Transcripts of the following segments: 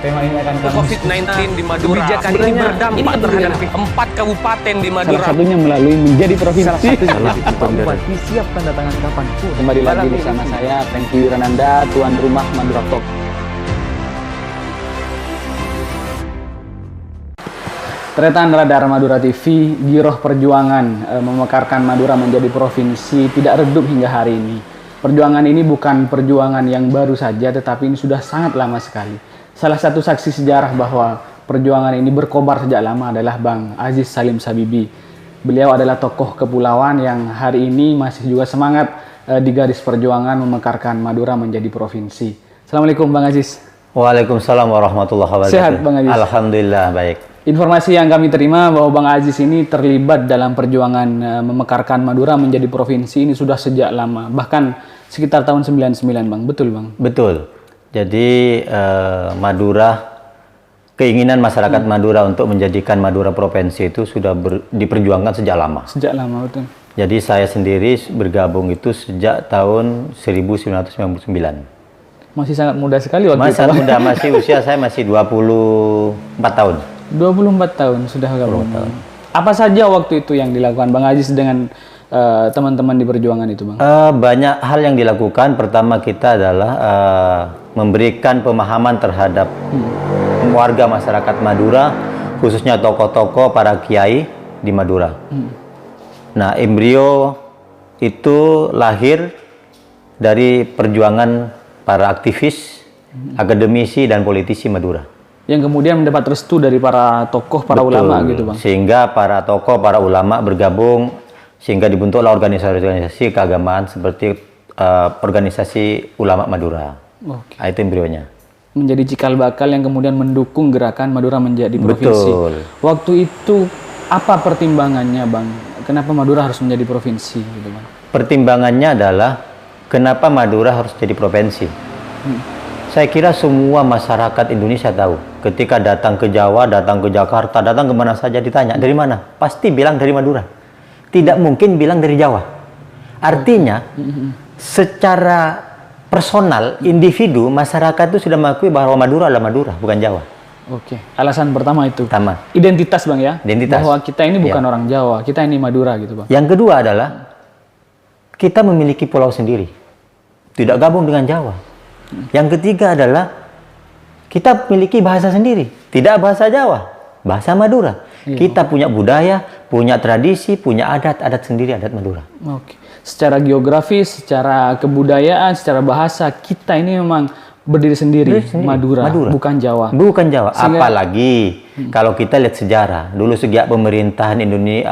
Tema ini akan kami COVID-19 di Madura. Kebijakan ini berdampak terhadap 4 kabupaten di Madura. salah satunya melalui menjadi provinsi. Pak Bupati siap tanda tangan kapan pun. Kembali lagi bersama saya, Franky Wirananda, tuan rumah Madura Talk. Tretan Radar Madura TV, giroh perjuangan memekarkan Madura menjadi provinsi tidak redup hingga hari ini. Perjuangan ini bukan perjuangan yang baru saja, tetapi ini sudah sangat lama sekali. Salah satu saksi sejarah bahwa perjuangan ini berkobar sejak lama adalah Bang Aziz Salim Sabibi. Beliau adalah tokoh kepulauan yang hari ini masih juga semangat di garis perjuangan memekarkan Madura menjadi provinsi. Assalamualaikum Bang Aziz. Waalaikumsalam warahmatullahi wabarakatuh. Sehat Bang Aziz? Alhamdulillah baik. Informasi yang kami terima bahwa Bang Aziz ini terlibat dalam perjuangan memekarkan Madura menjadi provinsi ini sudah sejak lama, bahkan sekitar tahun 99 Bang, betul Bang? Betul. Jadi Madura, keinginan masyarakat Madura untuk menjadikan Madura provinsi itu sudah diperjuangkan sejak lama. Sejak lama, betul. Jadi saya sendiri bergabung itu sejak tahun 1999. Masih sangat muda sekali waktu itu. Masih muda, masih usia saya masih 24 tahun. 24 tahun sudah gabung. Apa saja waktu itu yang dilakukan Bang Aziz dengan teman-teman di perjuangan itu Bang? Banyak hal yang dilakukan. Pertama kita adalah memberikan pemahaman terhadap warga masyarakat Madura, khususnya tokoh-tokoh para kiai di Madura. Nah, embrio itu lahir dari perjuangan para aktivis, akademisi, dan politisi Madura. Yang kemudian mendapat restu dari para tokoh, para ulama gitu Bang? Sehingga para tokoh, para ulama bergabung, sehingga dibentuklah organisasi-organisasi keagamaan seperti organisasi ulama Madura. Oke. Itu embrionya. Menjadi cikal bakal yang kemudian mendukung gerakan Madura menjadi provinsi. Betul. Waktu itu apa pertimbangannya Bang? Kenapa Madura harus menjadi provinsi gitu Bang? Pertimbangannya adalah kenapa Madura harus jadi provinsi. Saya kira semua masyarakat Indonesia tahu. Ketika datang ke Jawa, datang ke Jakarta, datang kemana saja ditanya, dari mana? Pasti bilang dari Madura. Tidak mungkin bilang dari Jawa. Artinya, secara personal, individu, masyarakat itu sudah mengakui bahwa Madura adalah Madura, bukan Jawa. Oke, alasan pertama itu. Pertama. Identitas Bang ya? Identitas. Bahwa kita ini bukan orang Jawa, kita ini Madura gitu Bang. Yang kedua adalah, kita memiliki pulau sendiri. Tidak gabung dengan Jawa. Yang ketiga adalah, kita memiliki bahasa sendiri. Tidak bahasa Jawa, bahasa Madura. Kita punya budaya, punya tradisi, punya adat sendiri, adat Madura. Oke. Secara geografis, secara kebudayaan, secara bahasa, kita ini memang berdiri sendiri. Madura, bukan Jawa. Bukan Jawa. Apalagi kalau kita lihat sejarah, dulu sejak pemerintahan Indonesia,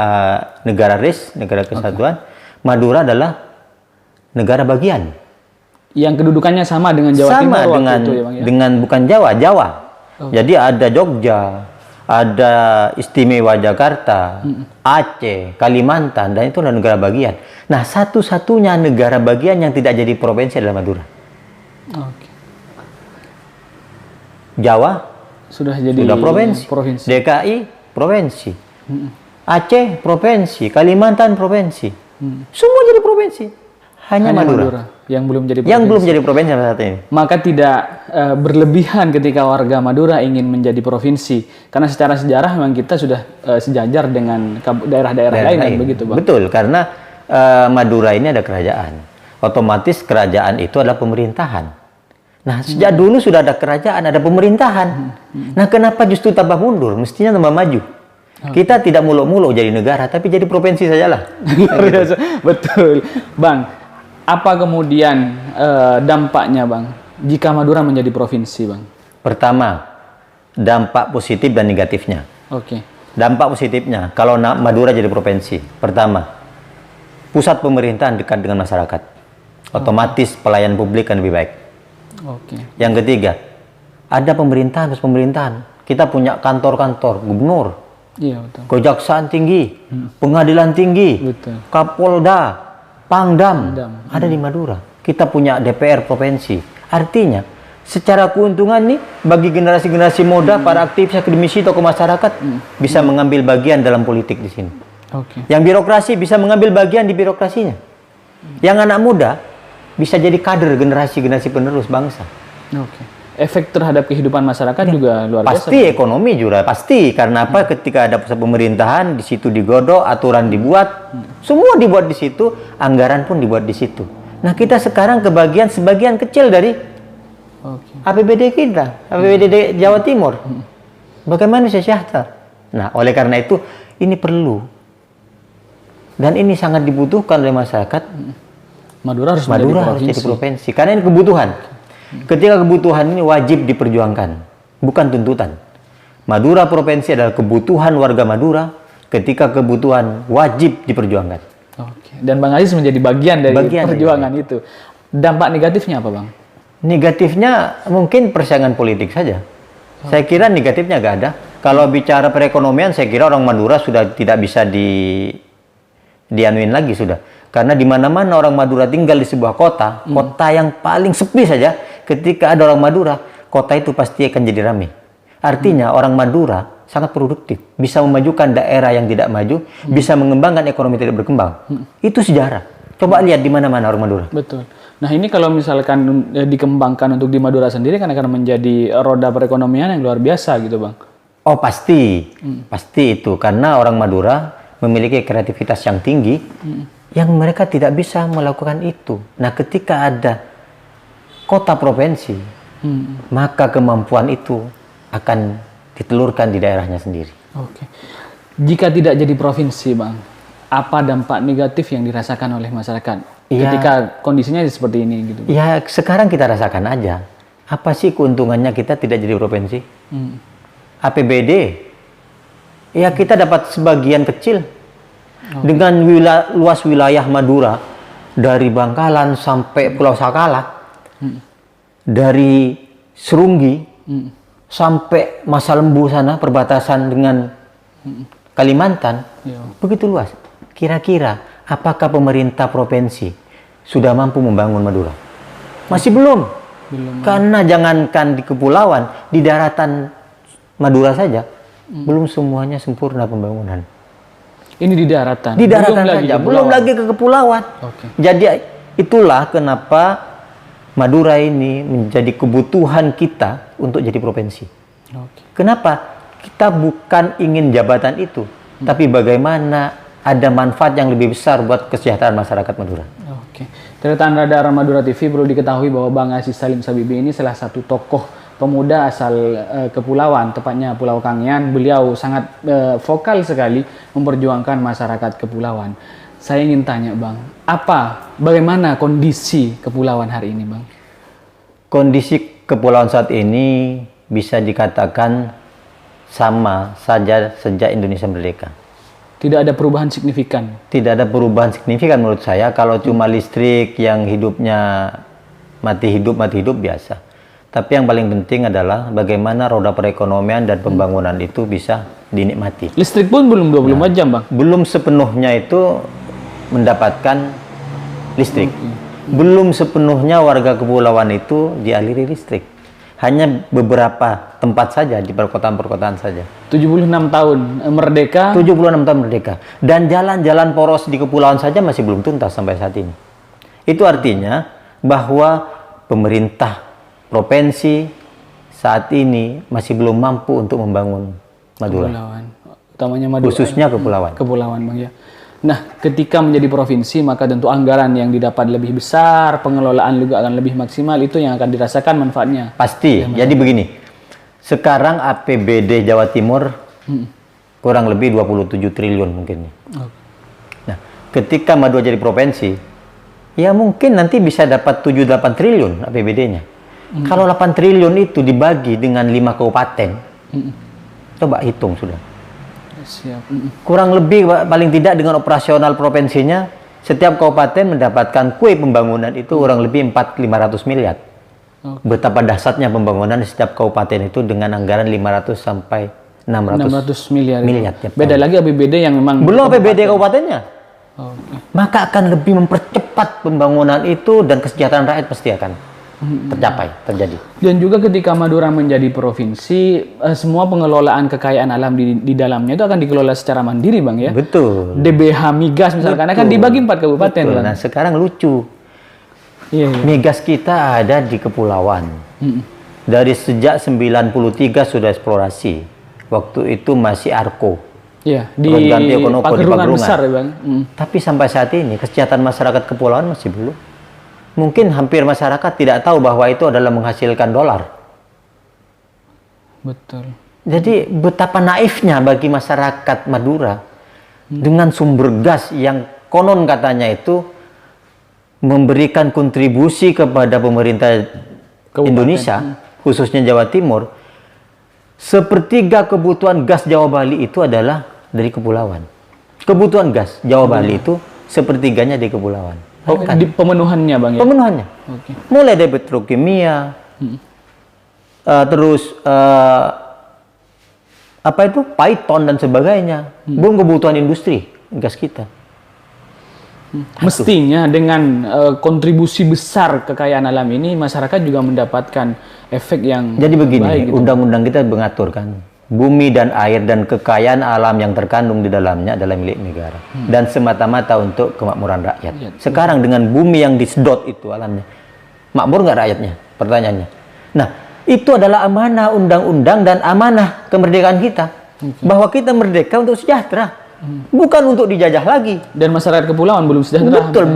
negara RIS, negara kesatuan, Madura adalah negara bagian. Yang kedudukannya sama dengan Jawa Timur waktu itu ya Bang ya? Dengan bukan Jawa. Jadi ada Jogja, ada istimewa Jakarta, Aceh, Kalimantan, dan itu adalah negara bagian. Nah, satu-satunya negara bagian yang tidak jadi provinsi adalah Madura. Oke. Jawa sudah provinsi. DKI provinsi. Aceh provinsi, Kalimantan provinsi. Semua jadi provinsi. Hanya Madura yang belum jadi provinsi. Yang belum jadi provinsi saat ini. Maka tidak berlebihan ketika warga Madura ingin menjadi provinsi, karena secara sejarah memang kita sudah sejajar dengan daerah-daerah lain kan begitu Bang. Betul, karena Madura ini ada kerajaan. Otomatis kerajaan itu adalah pemerintahan. Nah, sejak dulu sudah ada kerajaan, ada pemerintahan. Nah, kenapa justru tambah mundur? Mestinya tambah maju. Kita tidak muluk-muluk jadi negara, tapi jadi provinsi sajalah. Betul, Bang. Apa kemudian dampaknya Bang jika Madura menjadi provinsi Bang? Pertama, dampak positif dan negatifnya. Oke. Dampak positifnya, kalau Madura jadi provinsi, pertama, pusat pemerintahan dekat dengan masyarakat. Otomatis pelayanan publik akan lebih baik. Oke. Yang ketiga, ada pemerintahan, kita punya kantor-kantor, gubernur, kejaksaan tinggi, pengadilan tinggi, Kapolda, Pangdam, ada di Madura. Kita punya DPR provinsi. Artinya, secara keuntungan nih, bagi generasi-generasi muda, para aktivis, akademisi, tokoh masyarakat, bisa mengambil bagian dalam politik di sini. Yang birokrasi bisa mengambil bagian di birokrasinya. Yang anak muda bisa jadi kader generasi-generasi penerus bangsa. efek terhadap kehidupan masyarakat juga luar biasa. Pasti ekonomi juga pasti, karena apa? Ketika ada pusat pemerintahan di situ digodok, aturan dibuat, semua dibuat di situ, anggaran pun dibuat di situ. Nah, kita sekarang kebagian sebagian kecil dari APBD kita, APBD Jawa Timur. Bagaimana sejahtera? Nah, oleh karena itu ini perlu, dan ini sangat dibutuhkan oleh masyarakat. Madura harus jadi provinsi karena ini kebutuhan. Ketika kebutuhan ini wajib diperjuangkan, bukan tuntutan. Madura provinsi adalah kebutuhan warga Madura, ketika kebutuhan wajib diperjuangkan. Oke. Dan Bang Aziz menjadi bagian dari perjuangan itu. Dampak negatifnya apa, Bang? Negatifnya mungkin persaingan politik saja. Saya kira negatifnya nggak ada. Kalau bicara perekonomian, saya kira orang Madura sudah tidak bisa dianuin lagi sudah. Karena di mana-mana orang Madura tinggal di sebuah kota, kota yang paling sepi saja, ketika ada orang Madura, kota itu pasti akan jadi ramai. Artinya orang Madura sangat produktif, bisa memajukan daerah yang tidak maju, bisa mengembangkan ekonomi tidak berkembang. Itu sejarah. Coba lihat di mana-mana orang Madura. Betul. Nah, ini kalau misalkan dikembangkan untuk di Madura sendiri kan akan menjadi roda perekonomian yang luar biasa gitu, Bang. Oh, pasti. Pasti itu. Karena orang Madura memiliki kreativitas yang tinggi, yang mereka tidak bisa melakukan itu. Nah, ketika ada kota provinsi, maka kemampuan itu akan ditelurkan di daerahnya sendiri. Oke. Jika tidak jadi provinsi, Bang, apa dampak negatif yang dirasakan oleh masyarakat ketika kondisinya seperti ini gitu? Ya, sekarang kita rasakan aja. Apa sih keuntungannya kita tidak jadi provinsi? APBD, ya kita dapat sebagian kecil. Dengan luas wilayah Madura, dari Bangkalan sampai Pulau Sakala, dari Serunggi sampai Masalembu sana, perbatasan dengan Kalimantan, begitu luas. Kira-kira apakah pemerintah provinsi sudah mampu membangun Madura? Masih belum. Karena jangankan di kepulauan, di daratan Madura saja, belum semuanya sempurna pembangunan. Ini di daratan. Di daratan saja, belum lagi ke kepulauan. Jadi itulah kenapa Madura ini menjadi kebutuhan kita untuk jadi provinsi. Kenapa? Kita bukan ingin jabatan itu, tapi bagaimana ada manfaat yang lebih besar buat kesejahteraan masyarakat Madura. Oke. Tretan Radar Madura TV, perlu diketahui bahwa Bang Aziz Salim Sabibi ini salah satu tokoh pemuda asal kepulauan, tepatnya Pulau Kangean. Beliau sangat vokal sekali memperjuangkan masyarakat kepulauan. Saya ingin tanya, Bang, bagaimana kondisi kepulauan hari ini, Bang? Kondisi kepulauan saat ini bisa dikatakan sama saja sejak Indonesia merdeka. Tidak ada perubahan signifikan? Tidak ada perubahan signifikan menurut saya. Kalau cuma listrik yang hidupnya mati hidup biasa. Tapi yang paling penting adalah bagaimana roda perekonomian dan pembangunan itu bisa dinikmati. Listrik pun belum 24 jam, Bang? Belum sepenuhnya itu mendapatkan listrik. Belum sepenuhnya warga kepulauan itu dialiri listrik. Hanya beberapa tempat saja, di perkotaan-perkotaan saja. 76 tahun merdeka? 76 tahun merdeka. Dan jalan-jalan poros di kepulauan saja masih belum tuntas sampai saat ini. Itu artinya bahwa pemerintah provinsi saat ini masih belum mampu untuk membangun Madura. Kepulauan. Utamanya Madura. Khususnya kepulauan. Kepulauan, Bang, ya. Nah, ketika menjadi provinsi, maka tentu anggaran yang didapat lebih besar, pengelolaan juga akan lebih maksimal, itu yang akan dirasakan manfaatnya. Pasti. Jadi begini, sekarang APBD Jawa Timur kurang lebih 27 triliun mungkin. Nah, ketika Madura jadi provinsi, ya mungkin nanti bisa dapat 7-8 triliun APBD-nya. Kalau 8 triliun itu dibagi dengan 5 kabupaten, coba hitung sudah. Siap. Kurang lebih paling tidak dengan operasional provinsinya, setiap kabupaten mendapatkan kue pembangunan itu kurang lebih 400-500 miliar. Betapa dahsyatnya pembangunan di setiap kabupaten itu dengan anggaran 500 sampai 600 miliar. Beda lagi APBD yang memang belum APBD kabupatennya. Maka akan lebih mempercepat pembangunan itu dan kesejahteraan rakyat pasti akan terjadi. Dan juga ketika Madura menjadi provinsi, semua pengelolaan kekayaan alam di dalamnya itu akan dikelola secara mandiri, Bang, ya? Betul. DBH Migas misalkan akan dibagi 4 kabupaten. Betul. Nah, sekarang lucu. Migas kita ada di kepulauan. Dari sejak 93 sudah eksplorasi. Waktu itu masih Arko. Iya, di Pagerungan besar ya Bang. Tapi sampai saat ini kesejahteraan masyarakat kepulauan masih belum. Mungkin hampir masyarakat tidak tahu bahwa itu adalah menghasilkan dolar. Betul. Jadi betapa naifnya bagi masyarakat Madura dengan sumber gas yang konon katanya itu memberikan kontribusi kepada pemerintah Indonesia, khususnya Jawa Timur. Sepertiga kebutuhan gas Jawa Bali itu adalah dari kepulauan. Kebutuhan gas Jawa Bali itu sepertiganya di kepulauan. Di pemenuhannya Bang ya? Pemenuhannya. Mulai dari petrokimia, terus apa itu Python dan sebagainya. Belum kebutuhan industri gas kita. Mestinya dengan kontribusi besar kekayaan alam ini, masyarakat juga mendapatkan efek yang jadi begini, baik, gitu. undang-undang kita mengatur kan, bumi dan air dan kekayaan alam yang terkandung di dalamnya adalah milik negara dan semata-mata untuk kemakmuran rakyat. Sekarang dengan bumi yang disedot itu alamnya, makmur nggak rakyatnya? Pertanyaannya. Nah, itu adalah amanah undang-undang dan amanah kemerdekaan kita, bahwa kita merdeka untuk sejahtera. Bukan untuk dijajah lagi. Dan masyarakat kepulauan belum sejahtera. Betul,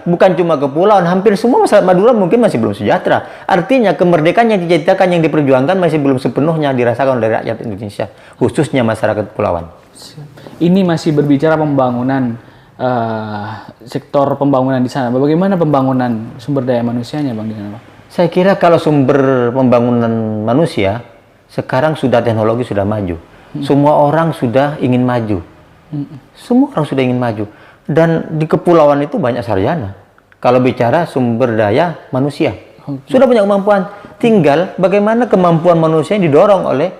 bukan cuma kepulauan, hampir semua masyarakat Madura mungkin masih belum sejahtera. Artinya kemerdekaan yang diciptakan, yang diperjuangkan masih belum sepenuhnya dirasakan oleh rakyat Indonesia, khususnya masyarakat kepulauan. Ini masih berbicara pembangunan sektor pembangunan di sana. Bagaimana pembangunan sumber daya manusianya Bang di sana, Bang? Saya kira kalau sumber pembangunan manusia sekarang sudah teknologi sudah maju. Semua orang sudah ingin maju. Semua orang sudah ingin maju, dan di kepulauan itu banyak sarjana. Kalau bicara sumber daya manusia, sudah punya kemampuan. Tinggal bagaimana kemampuan manusia yang didorong oleh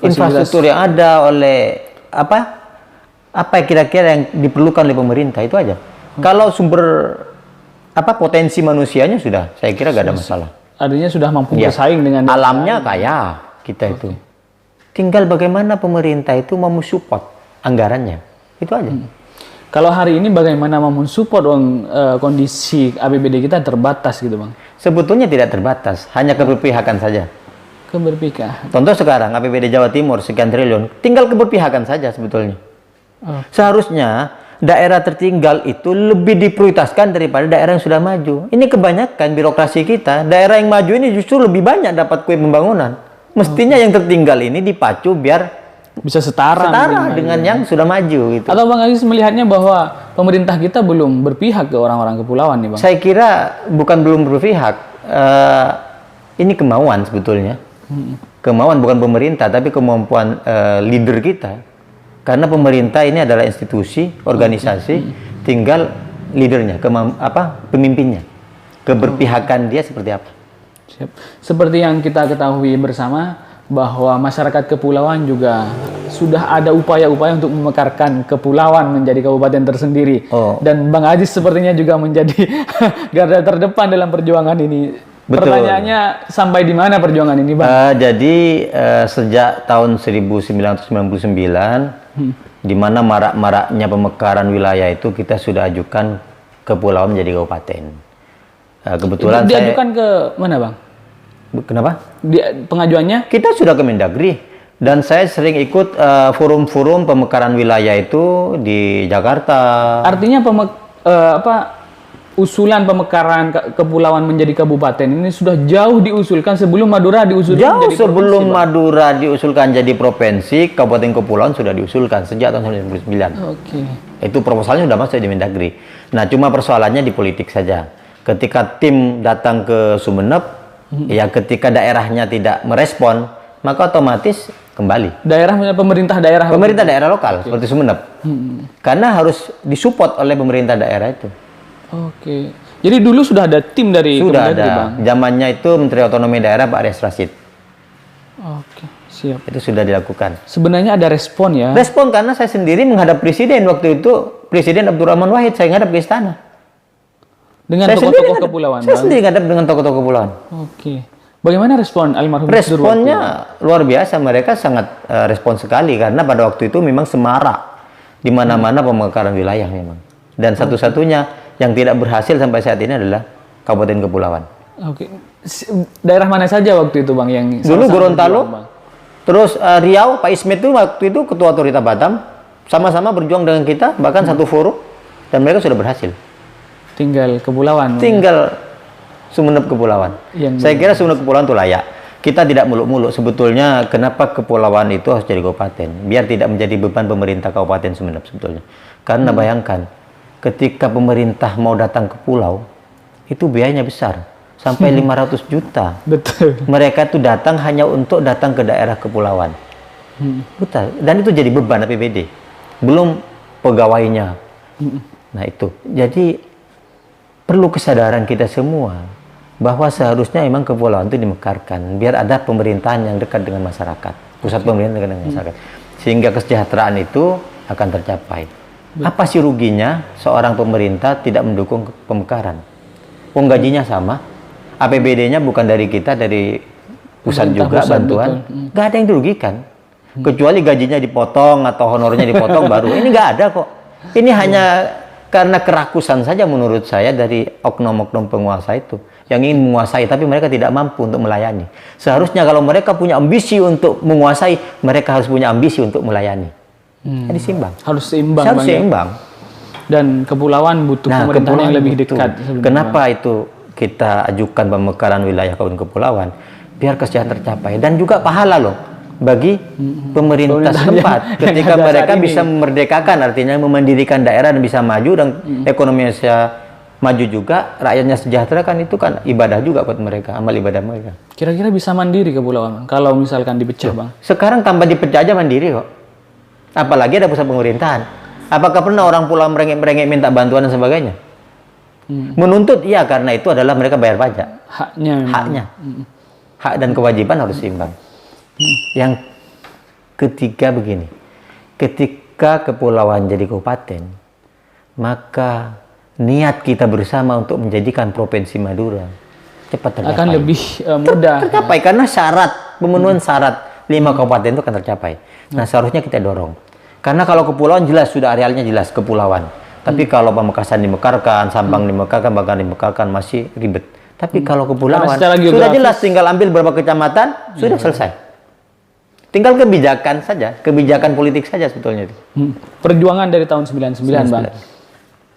infrastruktur yang ada, oleh apa kira-kira yang diperlukan oleh pemerintah, itu aja. Kalau sumber potensi manusianya sudah, saya kira gak ada masalah. Artinya sudah mampu bersaing dengan alamnya kaya kita itu. Tinggal bagaimana pemerintah itu mau support anggarannya, itu aja. Kalau hari ini bagaimana mau support kondisi APBD kita terbatas gitu Bang? Sebetulnya tidak terbatas, hanya keberpihakan saja. Keberpihakan. Contoh sekarang APBD Jawa Timur sekian triliun, tinggal keberpihakan saja sebetulnya. Seharusnya daerah tertinggal itu lebih diprioritaskan daripada daerah yang sudah maju. Ini kebanyakan birokrasi kita, daerah yang maju ini justru lebih banyak dapat kue pembangunan. Mestinya yang tertinggal ini dipacu biar bisa setara dengan yang sudah maju gitu. Atau Bang Aziz melihatnya bahwa pemerintah kita belum berpihak ke orang-orang kepulauan nih Bang? Saya kira bukan belum berpihak, ini kemauan sebetulnya. Kemauan bukan pemerintah, tapi kemampuan leader kita. Karena pemerintah ini adalah institusi, organisasi, tinggal leadernya, pemimpinnya. Keberpihakan dia seperti apa. Siap. Seperti yang kita ketahui bersama bahwa masyarakat kepulauan juga sudah ada upaya-upaya untuk memekarkan kepulauan menjadi kabupaten tersendiri. Dan Bang Aziz sepertinya juga menjadi garda terdepan dalam perjuangan ini. Betul. Pertanyaannya sampai di mana perjuangan ini Bang? Jadi sejak tahun 1999 di mana marak-maraknya pemekaran wilayah itu kita sudah ajukan kepulauan menjadi kabupaten. Kebetulan itu diajukan ke mana Bang? Kenapa? Pengajuannya? Kita sudah ke Mendagri, dan saya sering ikut forum-forum pemekaran wilayah itu di Jakarta. Artinya usulan pemekaran kepulauan menjadi kabupaten ini sudah jauh diusulkan sebelum Madura diusulkan jauh menjadi sebelum provinsi, Madura diusulkan jadi provinsi, kabupaten kepulauan sudah diusulkan sejak tahun 1999. Itu proposalnya sudah masuk di Mendagri. Nah, cuma persoalannya di politik saja. Ketika tim datang ke Sumeneb, ya ketika daerahnya tidak merespon, maka otomatis kembali. Pemerintah daerah lokal seperti Sumeneb. Karena harus disupport oleh pemerintah daerah itu. Oke. Jadi dulu sudah ada tim dari Sudah ada. Bang? Zamannya itu Menteri Otonomi Daerah Pak Aris Rashid. Oke, siap. Itu sudah dilakukan. Sebenarnya ada respon ya? Respon karena saya sendiri menghadap Presiden waktu itu, Presiden Abdurrahman Wahid, saya menghadap ke istana. Dengan tokoh-tokoh kepulauan? Saya sendiri menghadap dengan tokoh-tokoh kepulauan. Oke. Bagaimana respon almarhum? Responnya luar biasa, mereka sangat respon sekali karena pada waktu itu memang semarak di mana-mana pemekaran wilayah memang. Dan satu-satunya yang tidak berhasil sampai saat ini adalah Kabupaten Kepulauan. Oke. Daerah mana saja waktu itu Bang yang Dulu sama-sama Gorontalo, berjuang, Bang? terus Riau, Pak Ismet itu waktu itu ketua otorita Batam, sama-sama berjuang dengan kita, bahkan satu forum, dan mereka sudah berhasil. Tinggal kepulauan. Bang. Tinggal Sumeneb Kepulauan. Saya kira Sumeneb Kepulauan itu layak. Kita tidak muluk-muluk. Sebetulnya kenapa kepulauan itu harus jadi kabupaten? Biar tidak menjadi beban pemerintah Kabupaten Sumeneb sebetulnya. Karena bayangkan, ketika pemerintah mau datang ke pulau, itu biayanya besar. Sampai 500 juta. Betul. Mereka itu datang hanya untuk datang ke daerah kepulauan. Betul. Dan itu jadi beban APBD. Belum pegawainya. Nah itu. Jadi perlu kesadaran kita semua bahwa seharusnya memang kepulauan itu dimekarkan. Biar ada pemerintahan yang dekat dengan masyarakat. Pusat pemerintahan dekat dengan masyarakat. Sehingga kesejahteraan itu akan tercapai. Apa sih ruginya seorang pemerintah tidak mendukung pemekaran? Gajinya sama. APBD-nya bukan dari kita, dari pusat juga bantuan. Nggak ada yang dirugikan. Kecuali gajinya dipotong atau honornya dipotong baru. Ini nggak ada kok. Ini hanya karena kerakusan saja menurut saya dari oknum-oknum penguasa itu. Yang ingin menguasai, tapi mereka tidak mampu untuk melayani. Seharusnya kalau mereka punya ambisi untuk menguasai, mereka harus punya ambisi untuk melayani. Jadi seimbang. Harus seimbang. Harus seimbang. Dan kepulauan butuh pemerintahan yang lebih dekat. Kenapa itu kita ajukan pemekaran wilayah Kabupaten Kepulauan? Biar kesejahteraan tercapai dan juga pahala loh bagi pemerintah setempat ketika mereka bisa memerdekakan, artinya memandirikan daerah dan bisa maju dan ekonominya bisa maju juga, rakyatnya sejahtera, kan itu kan ibadah juga buat mereka, amal ibadah mereka. Kira-kira bisa mandiri kepulauan Bang, kalau misalkan dipecah Bang? Sekarang tanpa dipecah aja mandiri kok. Apalagi ada pusat pemerintahan. Apakah pernah orang pulau merengek-merengek minta bantuan dan sebagainya? Menuntut, iya, karena itu adalah mereka bayar pajak. Haknya. Hak dan kewajiban harus seimbang. Yang ketiga begini, ketika kepulauan jadi kabupaten, maka niat kita bersama untuk menjadikan Provinsi Madura cepat tercapai. Akan lebih mudah. Tercapai karena syarat, pemenuhan syarat 5 kabupaten itu akan tercapai. Nah, seharusnya kita dorong. Karena kalau kepulauan jelas, sudah arealnya jelas, kepulauan. Tapi kalau Pamekasan dimekarkan, Sampang dimekarkan, Bangka dimekarkan, masih ribet. Tapi kalau kepulauan, sudah jelas, tinggal ambil berapa kecamatan, sudah selesai. Tinggal kebijakan saja, kebijakan politik saja sebetulnya itu. Perjuangan dari tahun 99, Bang.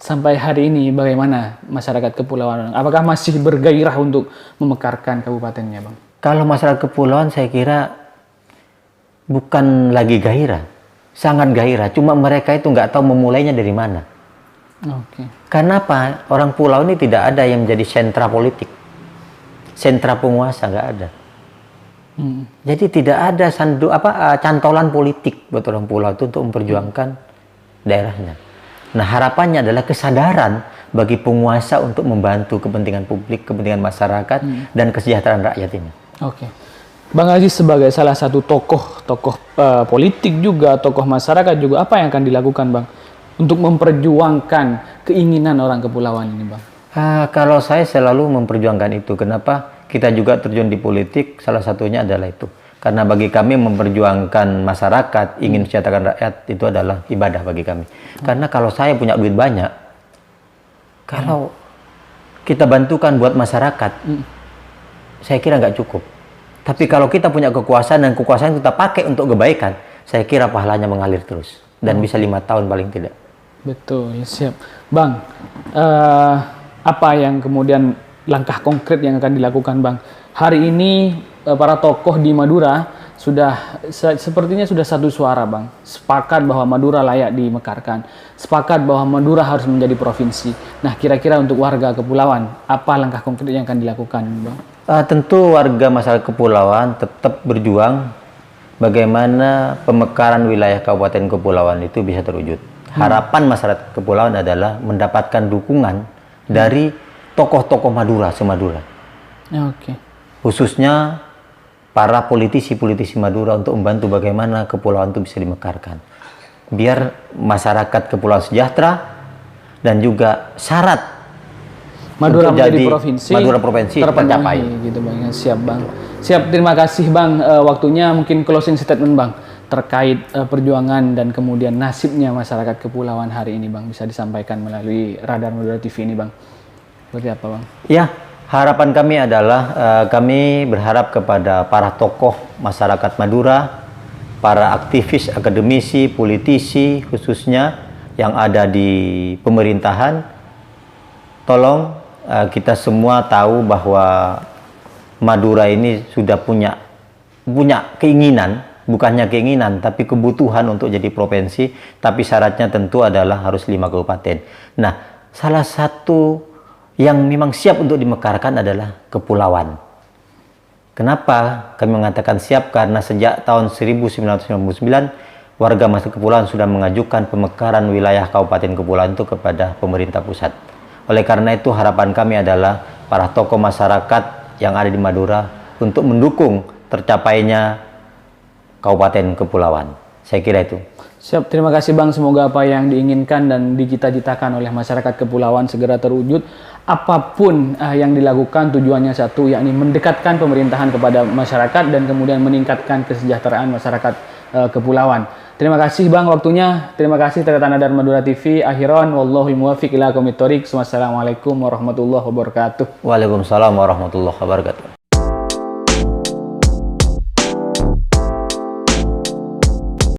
Sampai hari ini bagaimana masyarakat kepulauan? Apakah masih bergairah untuk memekarkan kabupatennya, Bang? Kalau masyarakat kepulauan saya kira bukan lagi gairah. Sangat gairah, cuma mereka itu nggak tahu memulainya dari mana. Oke. Karena apa? Orang pulau ini tidak ada yang menjadi sentra politik, sentra penguasa, nggak ada. Jadi tidak ada cantolan politik buat orang pulau itu untuk memperjuangkan daerahnya. Nah, harapannya adalah kesadaran bagi penguasa untuk membantu kepentingan publik, kepentingan masyarakat, dan kesejahteraan rakyat ini. Oke. Bang Aziz sebagai salah satu tokoh politik juga, tokoh masyarakat juga, apa yang akan dilakukan, Bang, untuk memperjuangkan keinginan orang kepulauan ini, Bang? Kalau saya selalu memperjuangkan itu. Kenapa? Kita juga terjun di politik, salah satunya adalah itu. Karena bagi kami memperjuangkan masyarakat, ingin mensejahterakan rakyat, itu adalah ibadah bagi kami. Karena kalau saya punya duit banyak, kalau kita bantukan buat masyarakat, saya kira nggak cukup. Tapi kalau kita punya kekuasaan dan kekuasaan kita pakai untuk kebaikan, saya kira pahalanya mengalir terus. Dan bisa 5 tahun paling tidak. Betul, siap. Bang, apa yang kemudian langkah konkret yang akan dilakukan, Bang? Hari ini para tokoh di Madura sepertinya sudah satu suara, Bang. Sepakat bahwa Madura layak dimekarkan. Sepakat bahwa Madura harus menjadi provinsi. Nah, kira-kira untuk warga kepulauan, apa langkah konkret yang akan dilakukan, Bang? Tentu warga masyarakat kepulauan tetap berjuang bagaimana pemekaran wilayah Kabupaten Kepulauan itu bisa terwujud. Harapan masyarakat kepulauan adalah mendapatkan dukungan dari tokoh-tokoh Madura, se-Madura. Oke. Khususnya para politisi-politisi Madura untuk membantu bagaimana kepulauan itu bisa dimekarkan. Biar masyarakat kepulauan sejahtera dan juga syarat Madura menjadi provinsi, Madura provinsi tercapai. Gitu, Bang. Siap, Bang. Siap, terima kasih, Bang. Waktunya mungkin closing statement, Bang, terkait perjuangan dan kemudian nasibnya masyarakat kepulauan hari ini, Bang, bisa disampaikan melalui Radar Madura TV ini, Bang. Seperti apa, Bang? Ya, Harapan kami adalah kami berharap kepada para tokoh masyarakat Madura, para aktivis, akademisi, politisi khususnya yang ada di pemerintahan, tolong kita semua tahu bahwa Madura ini sudah punya keinginan, bukannya keinginan, tapi kebutuhan untuk jadi provinsi, tapi syaratnya tentu adalah harus 5 kabupaten. Nah, salah satu yang memang siap untuk dimekarkan adalah kepulauan. Kenapa kami mengatakan siap? Karena sejak tahun 1999 warga masyarakat kepulauan sudah mengajukan pemekaran wilayah kabupaten kepulauan itu kepada pemerintah pusat. Oleh karena itu harapan kami adalah para tokoh masyarakat yang ada di Madura untuk mendukung tercapainya kabupaten kepulauan. Saya kira itu. Siap, terima kasih Bang. Semoga apa yang diinginkan dan dicita-citakan oleh masyarakat kepulauan segera terwujud. Apapun yang dilakukan tujuannya satu, yakni mendekatkan pemerintahan kepada masyarakat dan kemudian meningkatkan kesejahteraan masyarakat kepulauan. Terima kasih Bang waktunya. Terima kasih Tanda Radar Madura TV. Akhiran wallahi muwaffiq ila aqwamit thoriq. Wassalamualaikum warahmatullahi wabarakatuh. Waalaikumsalam warahmatullahi wabarakatuh.